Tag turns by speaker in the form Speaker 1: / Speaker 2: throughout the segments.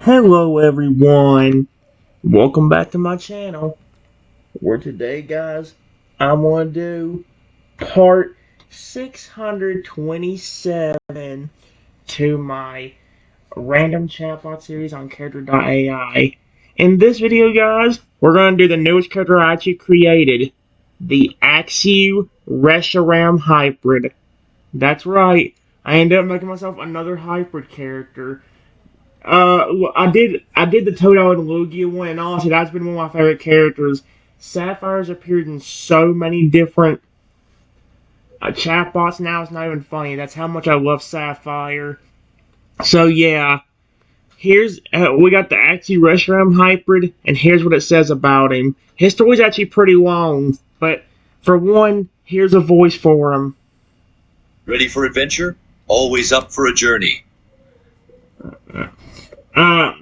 Speaker 1: Hello everyone, welcome back to my channel, where today guys, I'm going to do part 627 to my random chatbot series on Character.ai. In this video guys, we're going to do the newest character I actually created, the Axew Reshiram Hybrid. That's right, I ended up making myself another hybrid character. I did the Toto and Lugia one, and honestly, that's been one of my favorite characters. Sapphire's appeared in so many different chatbots now, it's not even funny. That's how much I love Sapphire. So yeah, here's we got the Axew Reshiram Hybrid, and here's what it says about him. His story's actually pretty long, but for one, here's a voice for him.
Speaker 2: Ready for adventure? Always up for a journey.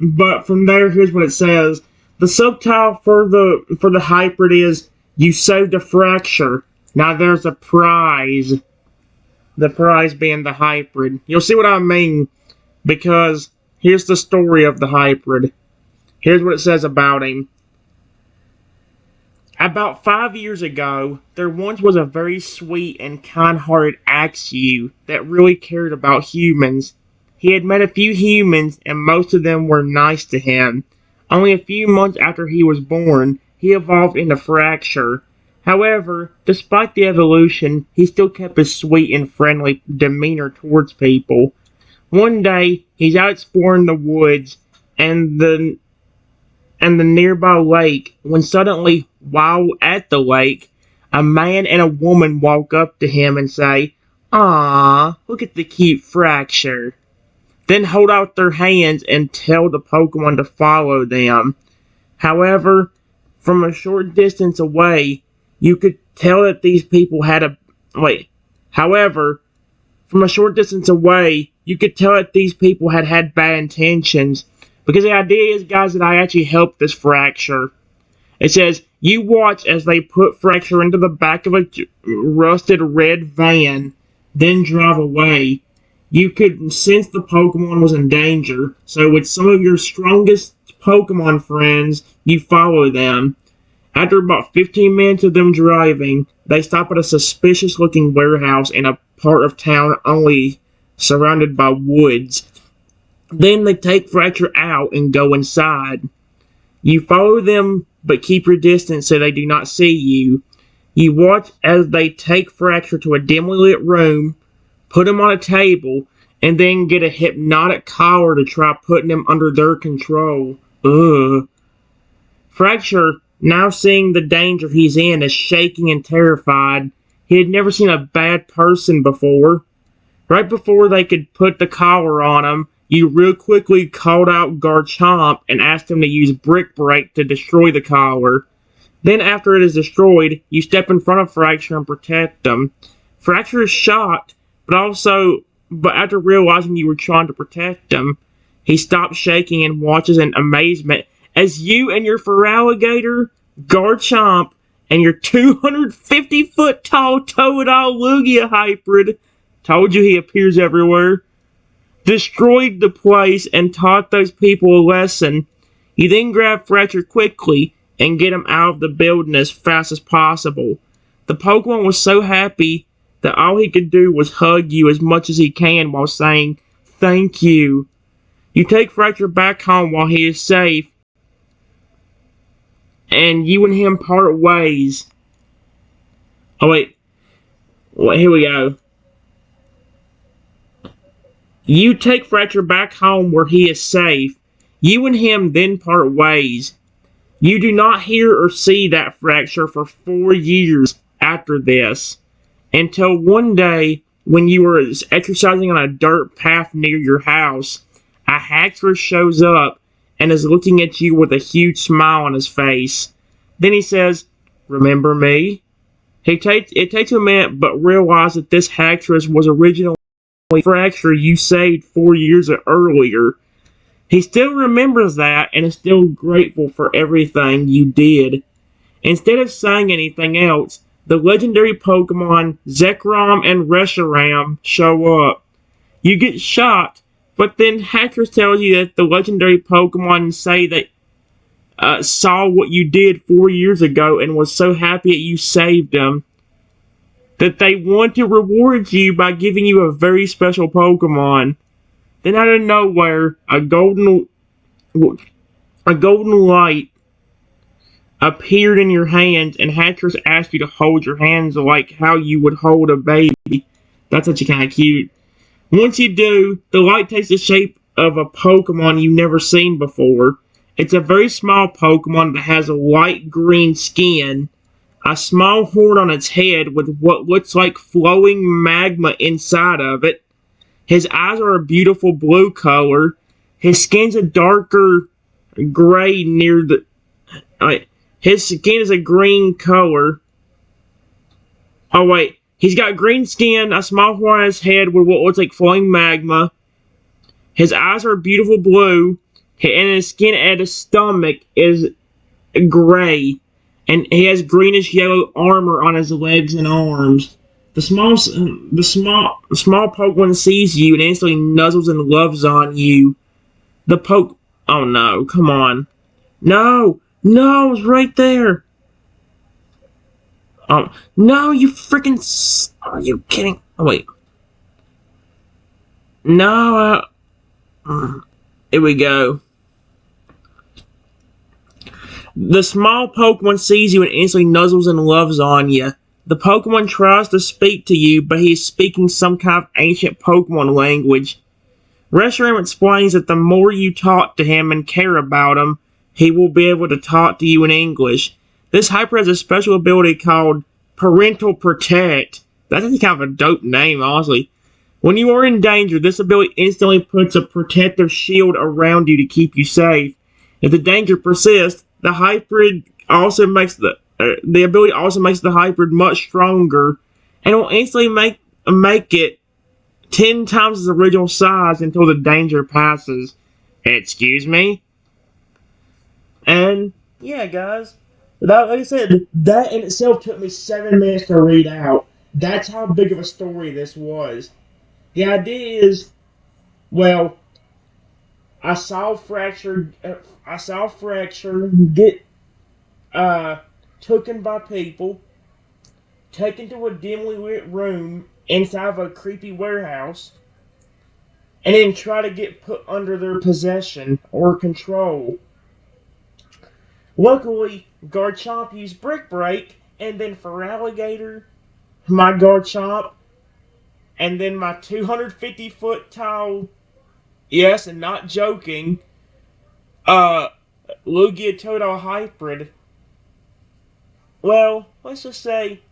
Speaker 1: But from there, here's what it says. The subtitle for the hybrid is "You saved a fracture." Now there's a prize. The prize being the hybrid. You'll see what I mean, because here's the story of the hybrid. Here's what it says about him. About 5 years ago, there once was a very sweet and kind-hearted Axew that really cared about humans. He had met a few humans, and most of them were nice to him. Only a few months after he was born, he evolved into Fracture. However, despite the evolution, he still kept his sweet and friendly demeanor towards people. One day, he's out exploring the woods and the nearby lake, when suddenly, while at the lake, a man and a woman walk up to him and say, "Aww, look at the cute Fracture." Then hold out their hands and tell the Pokemon to follow them. However, from a short distance away, you could tell that these people had a... However, from a short distance away, you could tell that these people had bad intentions. Because the idea is, guys, that I actually helped this Fracture. It says, you watch as they put Fracture into the back of a rusted red van, then drive away. You could sense the Pokemon was in danger, so with some of your strongest Pokemon friends, you follow them. After about 15 minutes of them driving, they stop at a suspicious-looking warehouse in a part of town only surrounded by woods. Then they take Fracture out and go inside. You follow them, but keep your distance so they do not see you. You watch as they take Fracture to a dimly lit room, put him on a table, and then get a hypnotic collar to try putting him under their control. Ugh. Fracture, now seeing the danger he's in, is shaking and terrified. He had never seen a bad person before. Right before they could put the collar on him, you real quickly called out Garchomp and asked him to use Brick Break to destroy the collar. Then after it is destroyed, you step in front of Fracture and protect him. Fracture is shocked, but after realizing you were trying to protect him, he stops shaking and watches in amazement as you and your Feraligatr, Garchomp, and your 250-foot tall Toadal Lugia hybrid, told you he appears everywhere, destroyed the place and taught those people a lesson. You then grab Fracture quickly and get him out of the building as fast as possible. The Pokemon was so happy that all he could do was hug you as much as he can while saying, "Thank you." You take Fracture back home while he is safe, and you and him part ways. Here we go. You take Fracture back home where he is safe. You and him then part ways. You do not hear or see that Fracture for 4 years after this. Until one day, when you were exercising on a dirt path near your house, a Haxorus shows up and is looking at you with a huge smile on his face. Then he says, "Remember me?" It takes a minute, but realize that this Haxorus was originally Fracture you saved 4 years earlier. He still remembers that and is still grateful for everything you did. Instead of saying anything else, the legendary Pokemon Zekrom and Reshiram show up. You get shocked, But then Hackers tells you that the legendary Pokemon say that saw what you did 4 years ago and was so happy that you saved them that they want to reward you by giving you a very special Pokemon. Then out of nowhere, a golden light appeared in your hands, and Hackers asked you to hold your hands like how you would hold a baby. That's actually kind of cute. Once you do, the light takes the shape of a Pokemon you've never seen before. It's a very small Pokemon that has a light green skin, a small horn on its head with what looks like flowing magma inside of it. His eyes are a beautiful blue color. His skin's a darker gray near the... his skin is a green color. Oh wait, he's got green skin, a small horn on his head with what looks like flowing magma. His eyes are beautiful blue, and his skin at his stomach is gray. And he has greenish yellow armor on his legs and arms. The small Pokemon sees you and instantly nuzzles and loves on you. Oh no, come on. No, it was right there. No, you freaking... Are you kidding? Oh, wait. No, here we go. The small Pokemon sees you and instantly nuzzles and loves on you. The Pokemon tries to speak to you, but he is speaking some kind of ancient Pokemon language. Reshiram explains that the more you talk to him and care about him, he will be able to talk to you in English. This hybrid has a special ability called Parental Protect. That's actually kind of a dope name, honestly. When you are in danger, this ability instantly puts a protective shield around you to keep you safe. If the danger persists, the hybrid also makes the ability also makes the hybrid much stronger, and will instantly make it 10 times its original size until the danger passes. Excuse me? And yeah, guys, like I said, that in itself took me 7 minutes to read out. That's how big of a story this was. The idea is, well, I saw Fracture get taken by people, taken to a dimly lit room inside of a creepy warehouse, and then try to get put under their possession or control. Luckily, Garchomp used Brick Break, and then for Alligator, my Garchomp, and then my 250-foot tall, yes, and not joking, Lugia Toto Hybrid. Well, let's just say,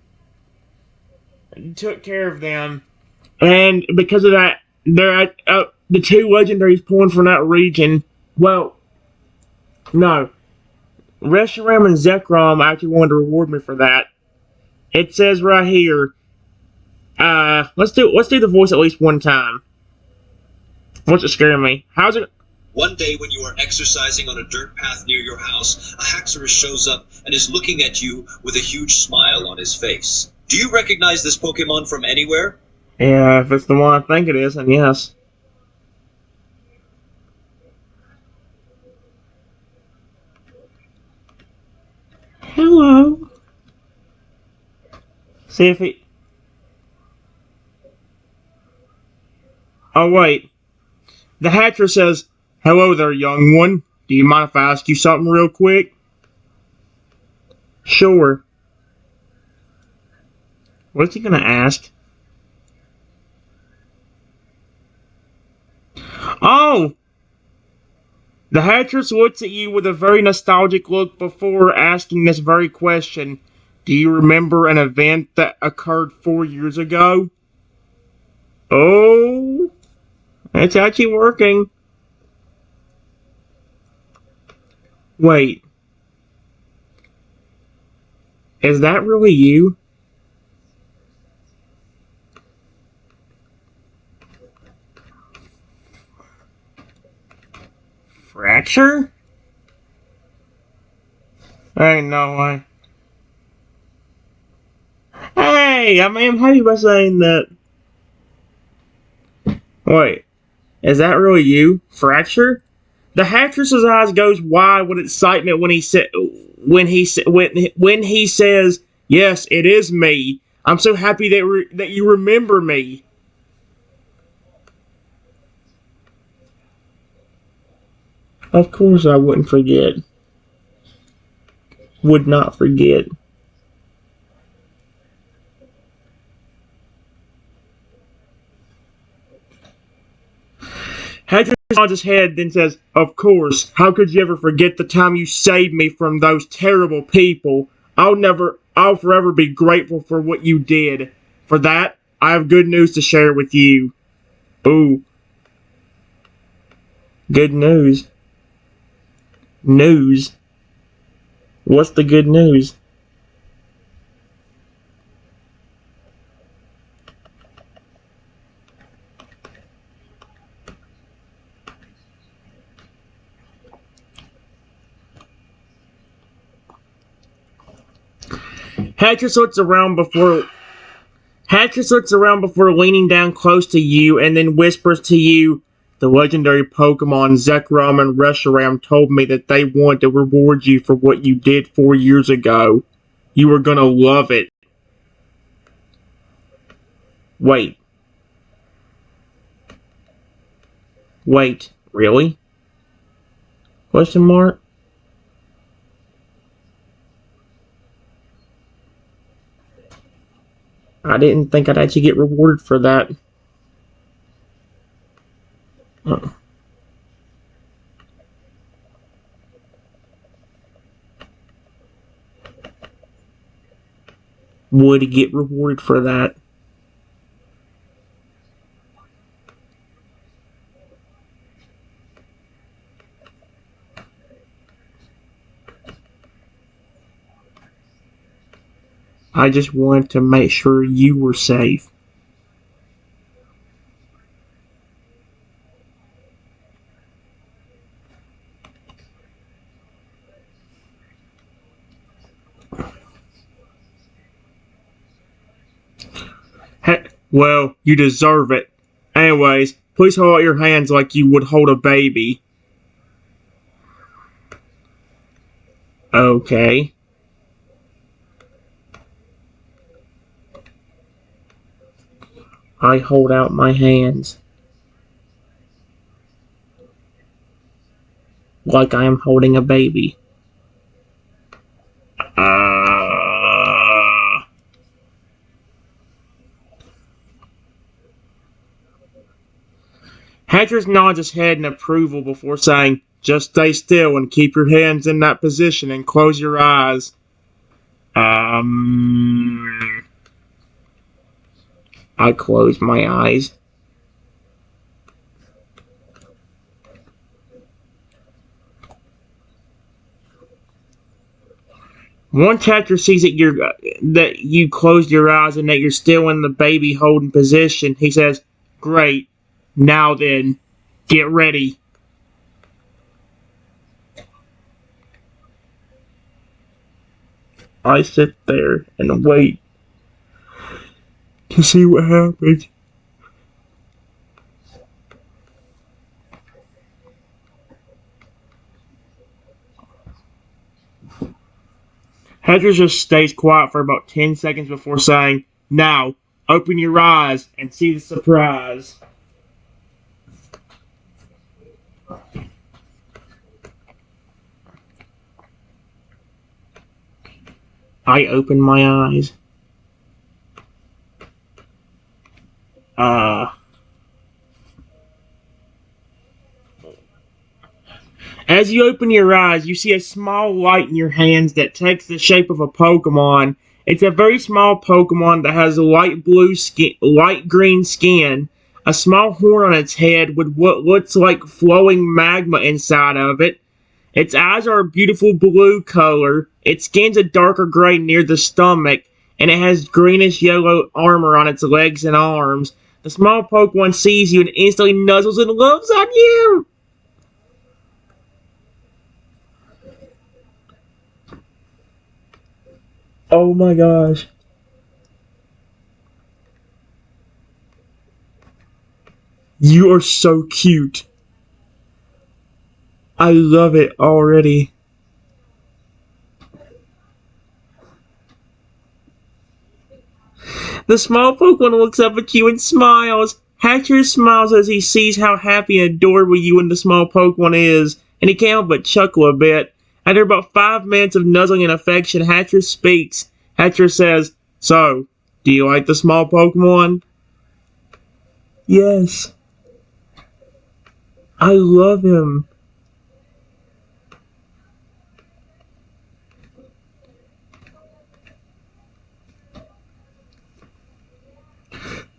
Speaker 1: took care of them. And because of that, they're the 2 legendaries pulling from that region. Well, no. Reshiram and Zekrom actually wanted to reward me for that. It says right here, let's do the voice at least one time. What's it scaring me? How's it?
Speaker 2: One day when you are exercising on a dirt path near your house, a Haxorus shows up and is looking at you with a huge smile on his face. Do you recognize this Pokemon from anywhere?
Speaker 1: Yeah, if it's the one I think it is, then yes. Hello. See if he... Oh, wait. The Hatcher says, "Hello there, young one. Do you mind if I ask you something real quick?" Sure. What's he gonna ask? Oh! The Hattress looks at you with a very nostalgic look before asking this very question. Do you remember an event that occurred 4 years ago? Oh, it's actually working. Wait. Is that really you? Fracture? Ain't no way. Hey, I'm happy by saying that. Wait. Is that really you, Fracture? The Hatcher's eyes goes wide with excitement when he says, "Yes, it is me. I'm so happy that you remember me." Of course, I wouldn't forget. Would not forget. Hatcher nods his head, then says, "Of course. How could you ever forget the time you saved me from those terrible people? I'll forever be grateful for what you did. For that, I have good news to share with you." Ooh, good news. News. What's the good news? Hatcher looks around before leaning down close to you and then whispers to you, "The legendary Pokemon Zekrom and Reshiram told me that they want to reward you for what you did 4 years ago. You are gonna love it." Wait. Wait. Really? Question mark? I didn't think I'd actually get rewarded for that. Uh, would get rewarded for that. I just wanted to make sure you were safe. Well, you deserve it. Anyways, please hold out your hands like you would hold a baby. Okay. I hold out my hands like I am holding a baby. Uh... Hatcher nods his head in approval before saying, "Just stay still and keep your hands in that position and close your eyes." I close my eyes. Once Hatcher sees that you closed your eyes and that you're still in the baby holding position, he says, "Great. Now then, get ready." I sit there and wait to see what happens. Hedges just stays quiet for about 10 seconds before saying, "Now, open your eyes and see the surprise." I open my eyes. Uh, as you open your eyes, you see a small light in your hands that takes the shape of a Pokemon. It's a very small Pokemon that has a light green skin, a small horn on its head with what looks like flowing magma inside of it. Its eyes are a beautiful blue color. Its skin's a darker gray near the stomach, and it has greenish yellow armor on its legs and arms. The small Pokemon sees you and instantly nuzzles and loves on you. Oh my gosh. You are so cute. I love it already. The small Pokemon looks up at you and smiles. Hatcher smiles as he sees how happy and adorable you and the small Pokemon is, and he can't help but chuckle a bit. After about 5 minutes of nuzzling and affection, Hatcher speaks. Hatcher says, "So, do you like the small Pokemon?" "Yes. I love him."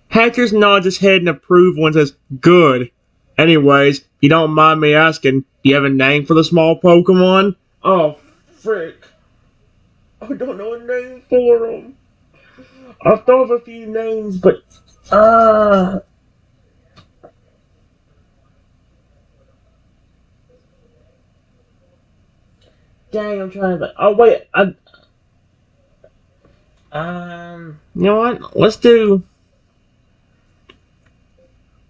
Speaker 1: Hatcher nods his head in approval and says, "Good. Anyways, you don't mind me asking, do you have a name for the small Pokemon?" "Oh, frick. I don't know a name for him. I've thought of a few names, but uh dang, I'm trying to. Oh wait, you know what? Let's do.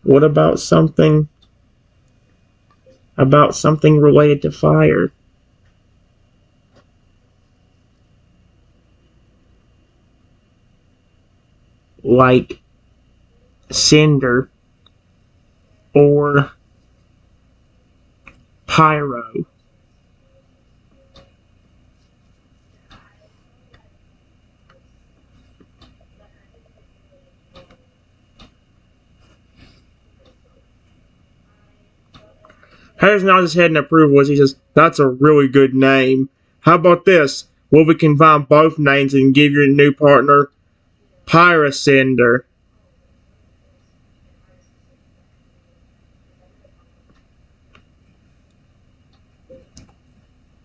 Speaker 1: What about something related to fire, like cinder or pyro? Harris nods his head in approval as he says, "That's a really good name. How about this? Well, we combine both names and give your new partner Pyrocinder."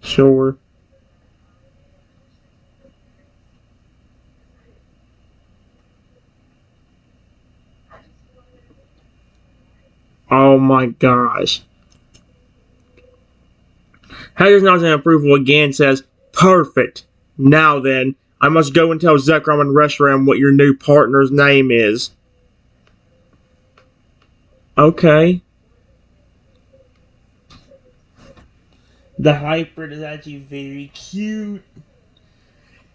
Speaker 1: "Sure." "Oh my gosh." Harris nods in approval again and says, "Perfect. Now then, I must go and tell Zekrom and Reshiram what your new partner's name is." "Okay." The hybrid is actually very cute.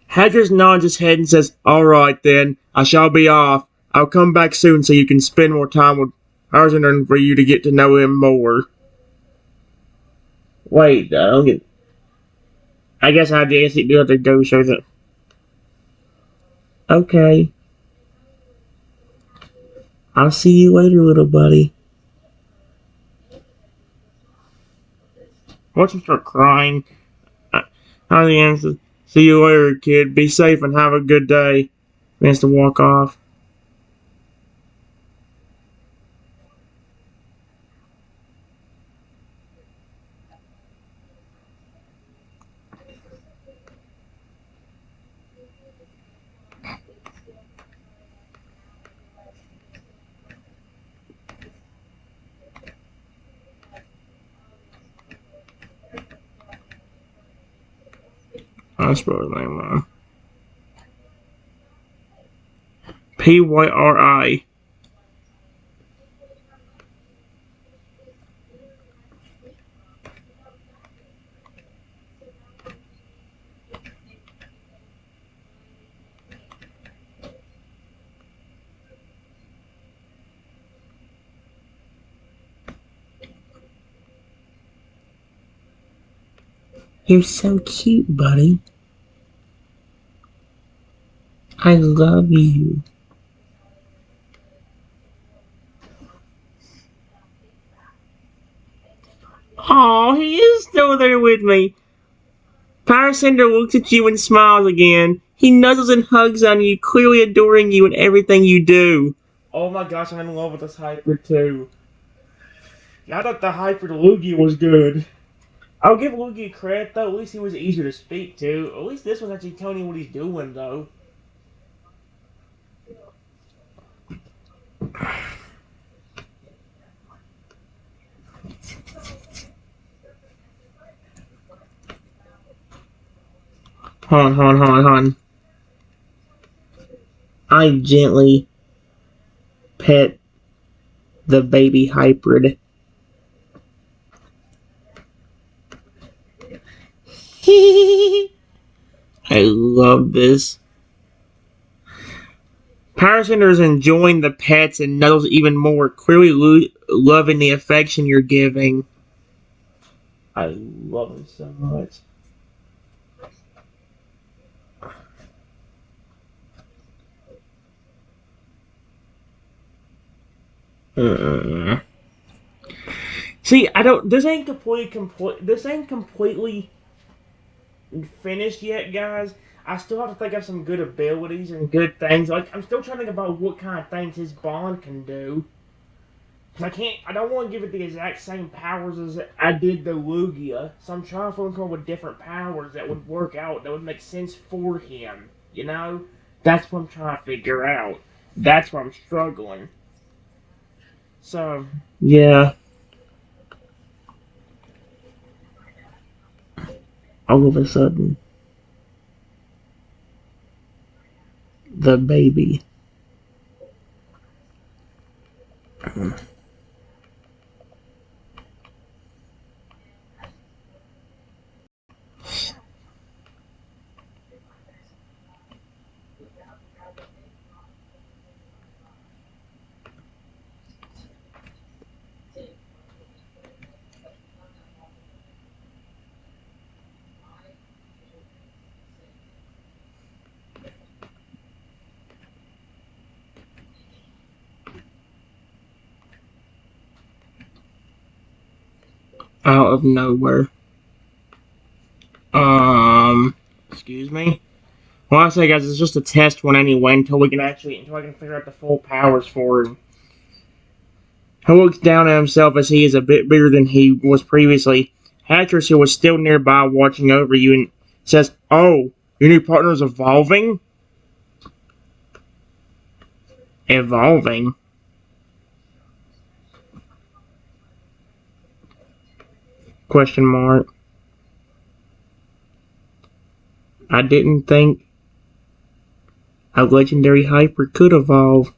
Speaker 1: Haggers nods his head and says, "Alright then, I shall be off. I'll come back soon so you can spend more time with Arzen and for you to get to know him more." Wait, I don't get. I guess I do have to go show that. Okay. I'll see you later, little buddy. Watch him start crying. How the answer? "See you later, kid. Be safe and have a good day." He has to walk off. I spelled his name wrong. Pyri. You're so cute, buddy. I love you. Aw, he is still there with me. Pyrocinder looks at you and smiles again. He nuzzles and hugs on you, clearly adoring you and everything you do. Oh my gosh, I'm in love with this hybrid too. I thought the hybrid Lugia was good. I'll give Lugia credit though, at least he was easier to speak to. At least this one's actually telling you what he's doing though. Hold on. I gently pet the baby hybrid. I love this. Power Center is enjoying the pets and Nuddles even more, clearly loving the affection you're giving. I love it so much. See, I don't. This ain't completely finished yet, guys. I still have to think of some good abilities and good things. Like, I'm still trying to think about what kind of things his bond can do. I don't want to give it the exact same powers as I did the Lugia. So I'm trying to come up with different powers that would work out, that would make sense for him. You know? That's what I'm trying to figure out. That's where I'm struggling. So, yeah. All of a sudden, the baby. Out of nowhere. Excuse me? Well, I say, guys, it's just a test one anyway until I can figure out the full powers for him. He looks down at himself as he is a bit bigger than he was previously. Hatchers, who was still nearby watching over you, and says, "Oh, your new partner's evolving?" Evolving? Question mark. I didn't think a legendary hybrid could evolve.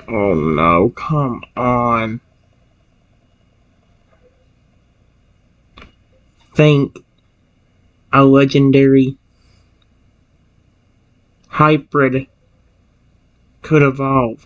Speaker 1: Oh no, come on. Think a legendary hybrid could evolve.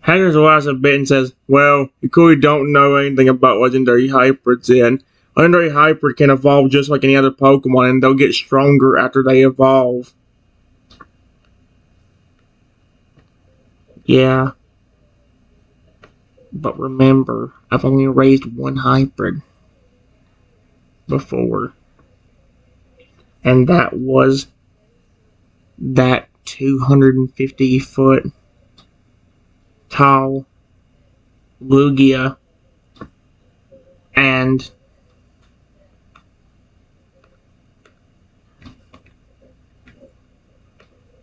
Speaker 1: Haggers laughs a bit and says, "Well, you clearly don't know anything about legendary hybrids then. Legendary hybrid can evolve just like any other Pokemon, and they'll get stronger after they evolve." Yeah, but remember, I've only raised one hybrid before, and that was that 250-foot tall Lugia and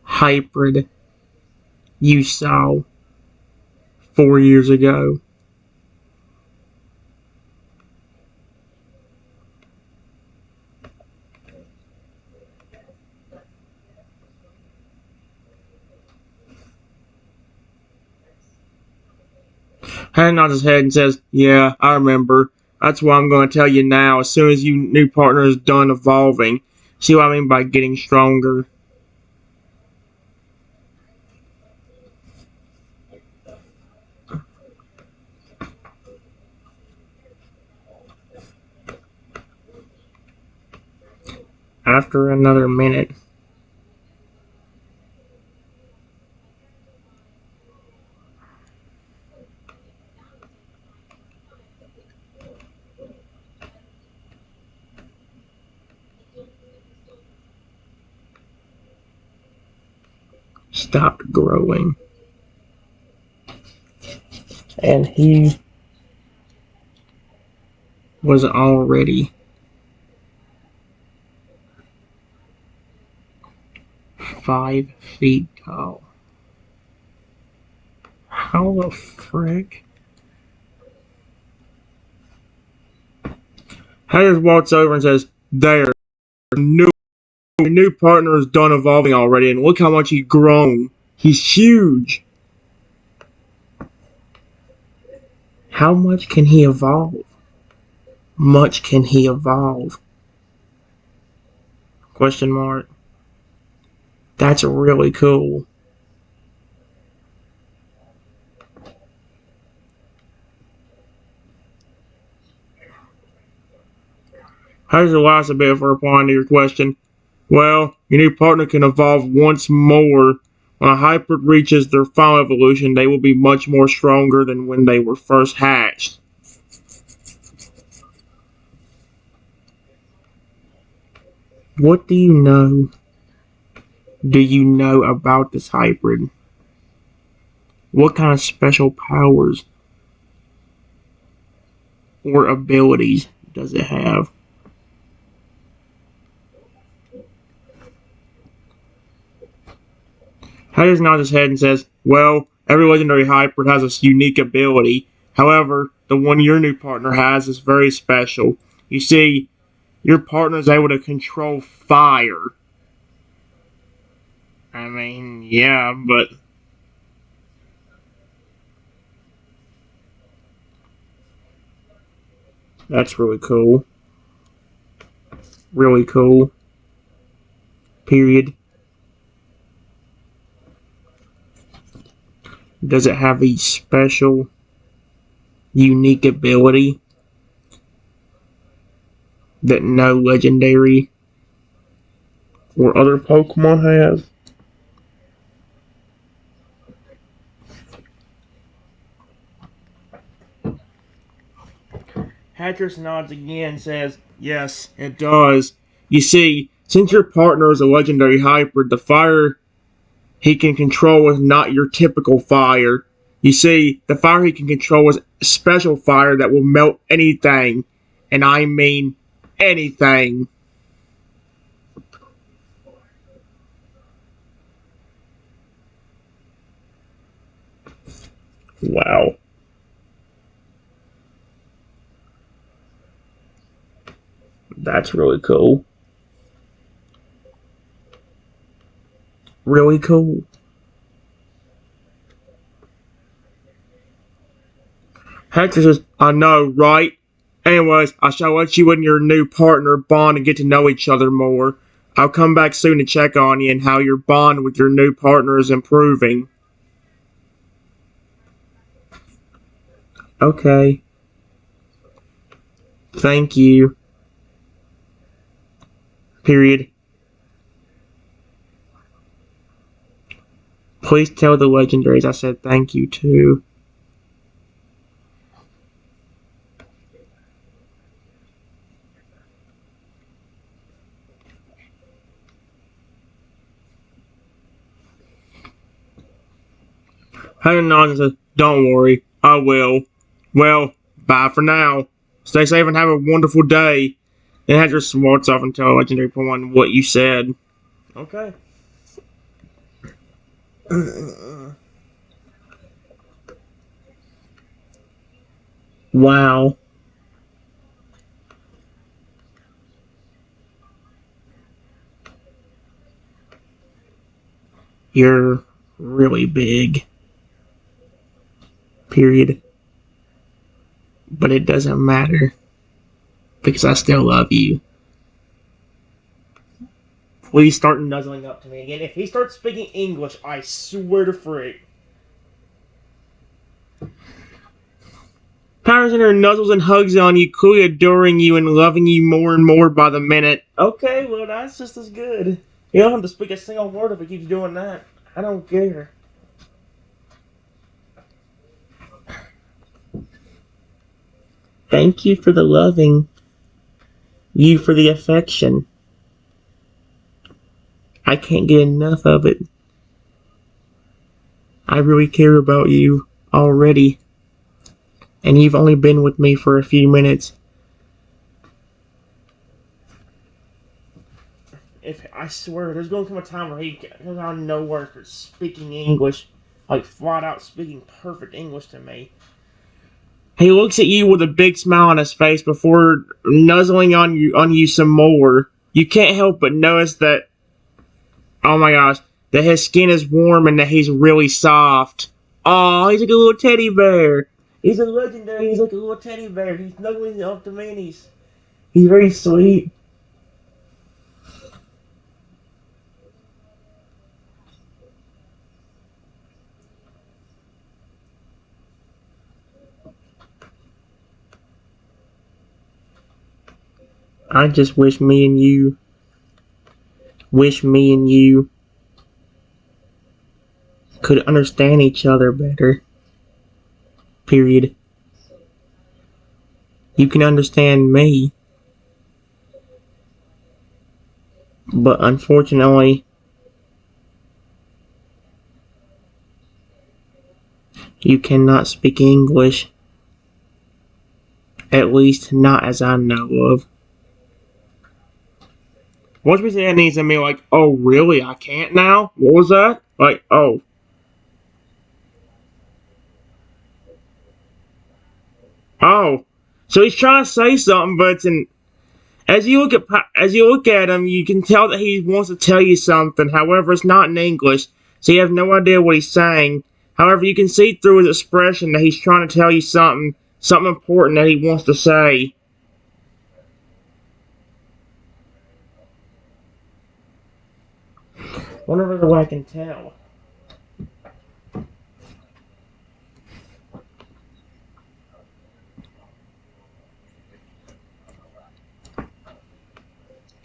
Speaker 1: hybrid you saw 4 years ago. Hannah nods his head and says, "Yeah, I remember. That's why I'm going to tell you now, as soon as your new partner is done evolving. See what I mean by getting stronger?" After another minute, stopped growing. And he was already 5 feet tall. How the frick? Hayes walks over and says, "There, your new partner is done evolving already, and look how much he's grown. He's huge." How much can he evolve? Much can he evolve? Question mark. That's really cool. Here's the last bit for replying to your question. Well, your new partner can evolve once more. When a hybrid reaches their final evolution, they will be much more stronger than when they were first hatched. What do you know? Do you know about this hybrid? What kind of special powers or abilities does it have? Hades nods his head and says, "Well, every legendary hybrid has a unique ability. However, the one your new partner has is very special. You see, your partner is able to control fire." I mean, yeah, but that's really cool. Really cool. Period. Does it have a special, unique ability that no legendary or other Pokemon has? Hatchers nods again and says, "Yes, it does. You see, since your partner is a legendary hybrid, the fire he can control is not your typical fire. You see, the fire he can control is special fire that will melt anything. And I mean anything." Wow. That's really cool. Really cool. Hector says, "I know, right? Anyways, I shall let you and your new partner bond and get to know each other more. I'll come back soon to check on you and how your bond with your new partner is improving." Okay. Thank you. Period. Please tell the legendaries I said thank you too. Helen nods and says, "Don't worry, I will. Well, bye for now. Stay safe and have a wonderful day." Then Hedger smarts off and tell Legendary Pokemon what you said. Okay. Wow. You're really big. Period. But it doesn't matter because I still love you. Please start nuzzling up to me again. If he starts speaking English, I swear to frick. Powers in her nuzzles and hugs on you, clearly adoring you and loving you more and more by the minute. Okay, well, that's just as good. You don't have to speak a single word if it keeps doing that. I don't care. Thank you for the loving. You for the affection. I can't get enough of it. I really care about you already. And you've only been with me for a few minutes. If I swear, there's going to come a time where he goes out of nowhere for speaking English. like flat out speaking perfect English to me. He looks at you with a big smile on his face before nuzzling on you some more. You can't help but notice that, oh my gosh, that his skin is warm and that he's really soft. Oh, he's like a little teddy bear. He's a legendary. He's like a little teddy bear. He's snuggling up to me and he's very sweet. I just wish me and you could understand each other better. Period. You can understand me, but unfortunately, you cannot speak English. At least not as I know of. Once we say that needs to be like, oh really, I can't now? What was that? Like, oh. Oh. So he's trying to say something, but it's as you look at him, you can tell that he wants to tell you something. However, it's not in English, so you have no idea what he's saying. However, you can see through his expression that he's trying to tell you something important that he wants to say. Wonder if I can tell.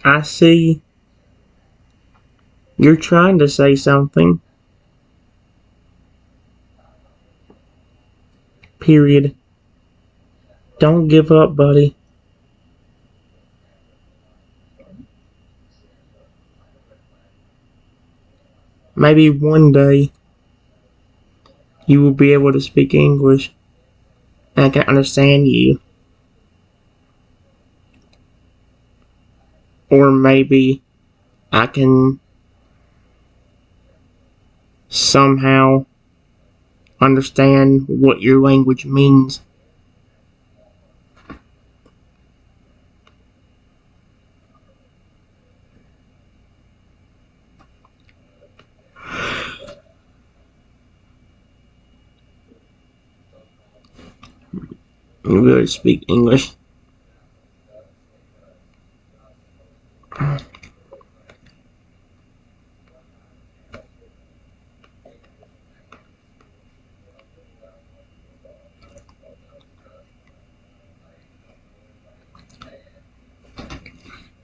Speaker 1: I see. You're trying to say something. Period. Don't give up, buddy. Maybe one day you will be able to speak English and I can understand you. Or maybe I can somehow understand what your language means. I'm going to speak English.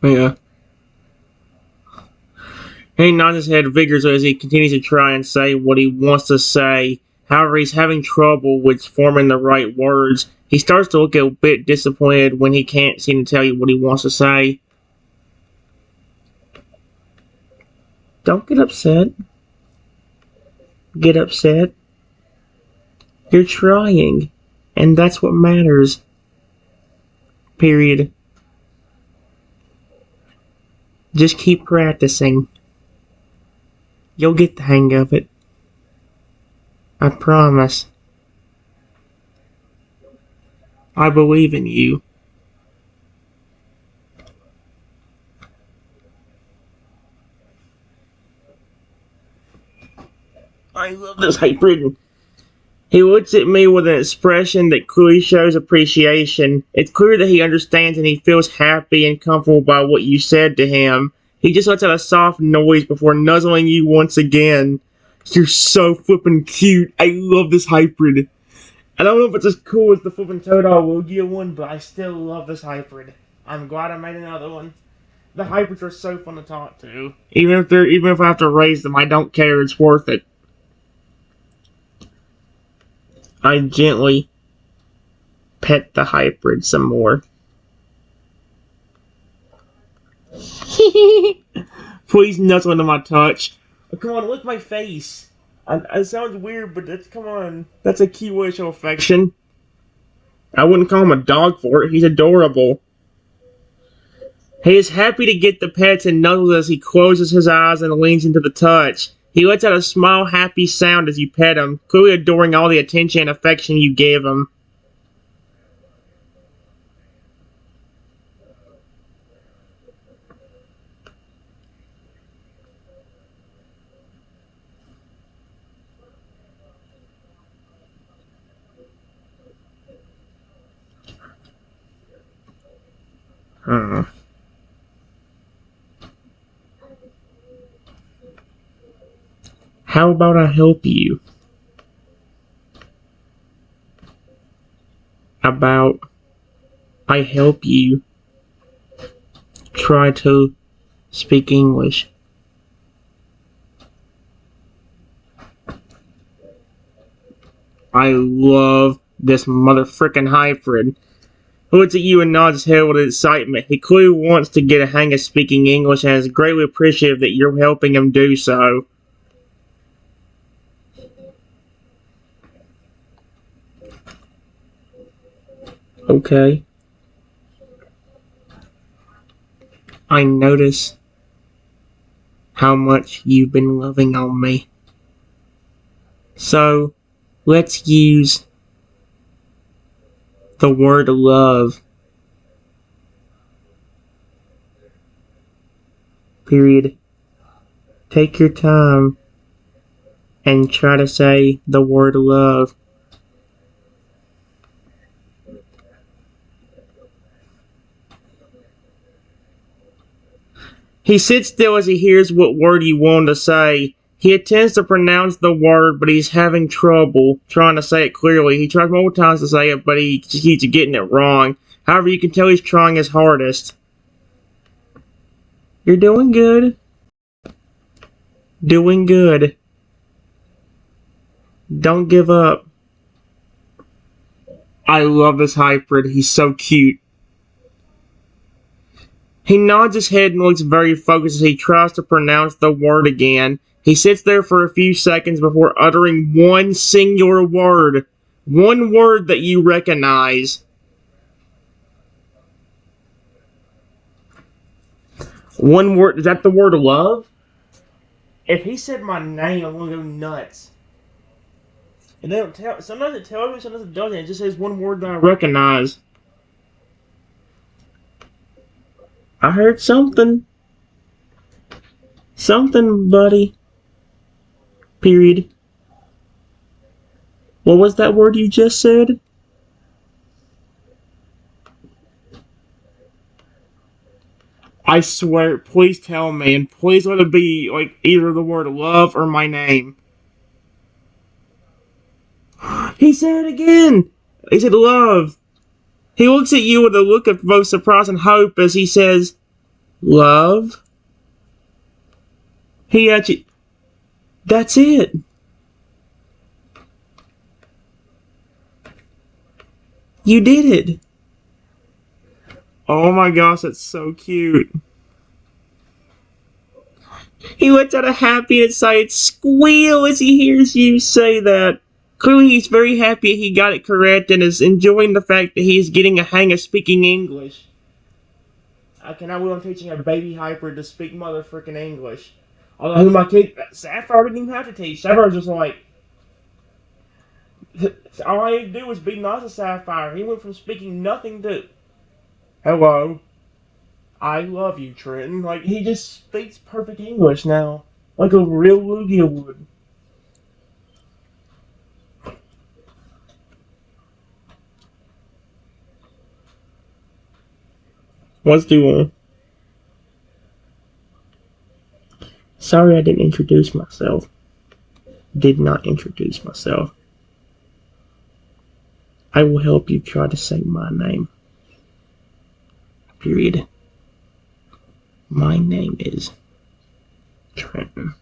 Speaker 1: Yeah. He nods his head vigorously as he continues to try and say what he wants to say. However, he's having trouble with forming the right words. He starts to look a bit disappointed when he can't seem to tell you what he wants to say. Don't get upset. Get upset. You're trying, and that's what matters. Period. Just keep practicing. You'll get the hang of it. I promise. I believe in you. I love this hybrid. He looks at me with an expression that clearly shows appreciation. It's clear that he understands and he feels happy and comfortable by what you said to him. He just lets out a soft noise before nuzzling you once again. You're so flippin' cute. I love this hybrid. I don't know if it's as cool as the flippin' Toadal Lugia one, but I still love this hybrid. I'm glad I made another one. The hybrids are so fun to talk to. Even if I have to raise them, I don't care. It's worth it. I gently pet the hybrid some more. Please nuzzle into my touch. Oh, come on, lick my face. It sounds weird, but come on. That's a key way to show affection. I wouldn't call him a dog for it. He's adorable. He is happy to get the pets and nuzzles as he closes his eyes and leans into the touch. He lets out a small, happy sound as you pet him, clearly adoring all the attention and affection you give him. How about I help you? About I help you try to speak English. I love this motherfucking hybrid. He looks at you and nods his head with excitement. He clearly wants to get a hang of speaking English and is greatly appreciative that you're helping him do so. Okay. I notice how much you've been loving on me. So, let's use the word love. Period. Take your time and try to say the word love. He sits still as he hears what word you want to say. He attempts to pronounce the word, but he's having trouble trying to say it clearly. He tries multiple times to say it, but he just keeps getting it wrong. However, you can tell he's trying his hardest. You're doing good. Doing good. Don't give up. I love this hybrid. He's so cute. He nods his head and looks very focused as he tries to pronounce the word again. He sits there for a few seconds before uttering one singular word. One word that you recognize. One word. Is that the word love? If he said my name, I'm gonna go nuts. And they don't tell. Sometimes it tells me, sometimes it doesn't. It just says one word that I recognize. I heard something. Something, buddy. Period. What was that word you just said? I swear, please tell me, and please let it be like either the word love or my name. He said it again! He said love. He looks at you with a look of both surprise and hope as he says, love? He actually... That's it. You did it. Oh my gosh, that's so cute. He lets out a happy and excited squeal as he hears you say that. Clearly he's very happy he got it correct and is enjoying the fact that he's getting a hang of speaking English. I cannot believe I'm teaching a baby hybrid to speak motherfucking English. Although my kid, Sapphire didn't even have to teach. Sapphire was just like, all I had to do was be nice to Sapphire. He went from speaking nothing to, hello, I love you, Trenton. Like, he just speaks perfect English now. Like a real Lugia would. What's doing? Sorry I didn't introduce myself. Did not introduce myself. I will help you try to say my name. Period. My name is Trenton.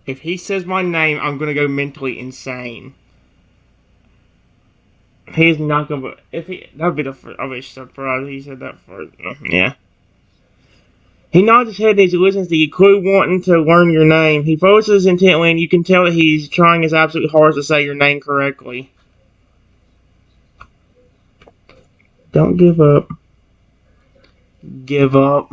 Speaker 1: If he says my name, I'm gonna go mentally insane. He's not gonna. If he, that'd be the first. I'll be surprised he said that first. Yeah. He nods his head as he listens to you, clearly wanting to learn your name. He focuses intently, and you can tell that he's trying his absolute hardest to say your name correctly. Don't give up. Give up.